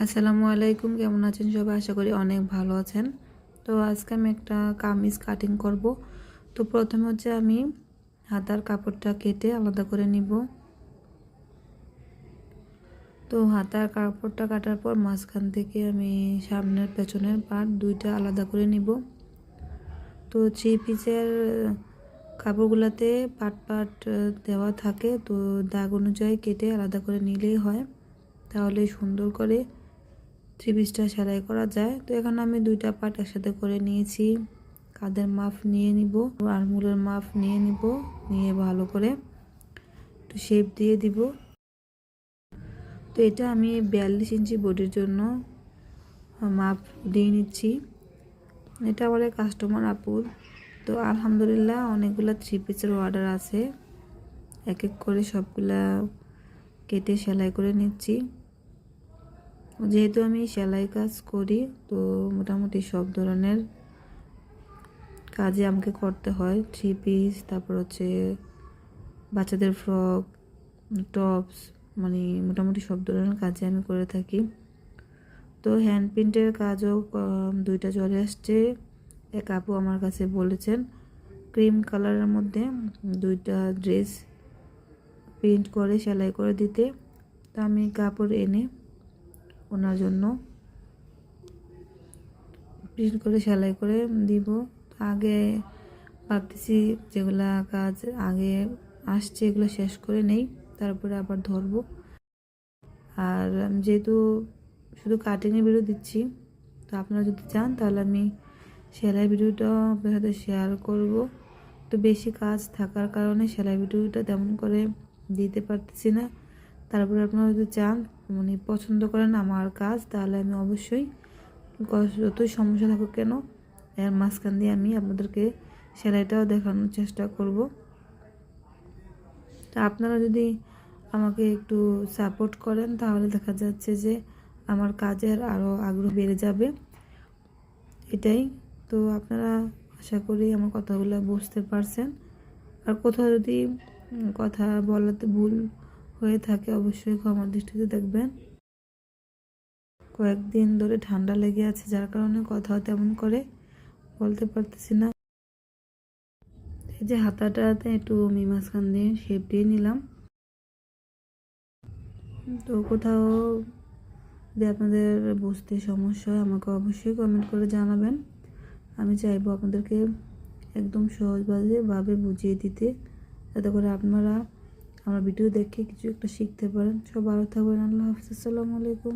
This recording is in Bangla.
আসসালামু আলাইকুম, কেমন আছেন সবাই? আশা করি অনেক ভালো আছেন। তো আজকে আমি একটা কামিজ কাটিং করব। তো প্রথমে হচ্ছে আমি হাতার কাপড়টা কেটে আলাদা করে নিব। তো হাতার কাপড়টা কাটার পর মাঝখান থেকে আমি সামনের পেছনের পার্ট দুইটা আলাদা করে নিব। তো 3 পিসের কাপড়গুলোতে পাট পাট দেওয়া থাকে, তো দাগ অনুযায়ী কেটে আলাদা করে নিলেই হয়, তাহলে সুন্দর করে 3 পিসটা সেলাই করা যায়। তো এখানে আমি দুইটা পার্ট একসাথে করে নিয়েছি। কাঁধের মাপ নিয়ে নিব, আরমোলের মাপ নিয়ে নিব, নিয়ে ভালো করে একটু শেপ দিয়ে দিব। তো এটা আমি 42 ইঞ্চি বডির জন্য মাপ দিয়ে নিচ্ছি। এটা আমার কাস্টমার আপুর। তো আলহামদুলিল্লাহ অনেকগুলো 3 পিসের অর্ডার আছে, এক এক করে সবগুলা কেটে সেলাই করে নিচ্ছি। যেহেতু আমি সেলাই কাজ করি, তো মোটামুটি সব ধরনের কাজে আমাকে করতে হয়। 3 পিস, তারপর হচ্ছে বাচ্চাদের ফ্রক, টপস, মানে মোটামুটি সব ধরনের কাজে আমি করে থাকি। তো হ্যান্ড প্রিন্টের কাজও দুইটা চলে আসছে। এক আপু আমার কাছে বলেছেন ক্রিম কালারের মধ্যে দুইটা ড্রেস প্রিন্ট করে সেলাই করে দিতে। তো আমি কাপড় এনে ওনার জন্য প্রিন্ট করে সেলাই করে দিব। আগে ভাবতেছি যেগুলা কাজ আগে আসছে এগুলো শেষ করে নেই, তারপরে আবার ধরবো। আর আমি যেহেতু শুধু কাটিংয়ের ভিডিও দিচ্ছি, তো আপনারা যদি চান তাহলে আমি সেলাই ভিডিওটাও আপনার সাথে শেয়ার করব। তো বেশি কাজ থাকার কারণে সেলাই ভিডিওটা তেমন করে দিতে পারতেছি না। তারপরে আপনারা যদি চান, মানে পছন্দ করেন আমার কাজ, তাহলে আমি অবশ্যই যতই সমস্যা থাকুক কেন এর মাঝখান দিয়ে আমি আপনাদেরকে সেলাইটাও দেখানোর চেষ্টা করব। তা আপনারা যদি আমাকে একটু সাপোর্ট করেন তাহলে দেখা যাচ্ছে যে আমার কাজের আরও আগ্রহ বেড়ে যাবে, এটাই। তো আপনারা আশা করি আমার কথাগুলো বুঝতে পারছেন। আর কোথাও যদি কথা বলাতে ভুল হয়ে থাকে অবশ্যই ক্ষমার দৃষ্টিতে দেখবেন। কয়েকদিন ধরে ঠান্ডা লেগে আছে, যার কারণে কথাও তেমন করে বলতে পারতেছি না। এই যে হাতাটাতে একটু আমি মাঝখান দিয়ে শেপ দিয়ে নিলাম। তো কোথাও যদি আপনাদের বুঝতে সমস্যা হয় আমাকে অবশ্যই কমেন্ট করে জানাবেন। আমি চাইবো আপনাদেরকে একদম সহজভাবে বুঝিয়ে দিতে, যাতে করে আপনারা আমার ভিডিও দেখে কিছু একটা শিখতে পারেন। সব ভালো থাকবেন। আল্লাহ হাফিজ। আসসালামু আলাইকুম।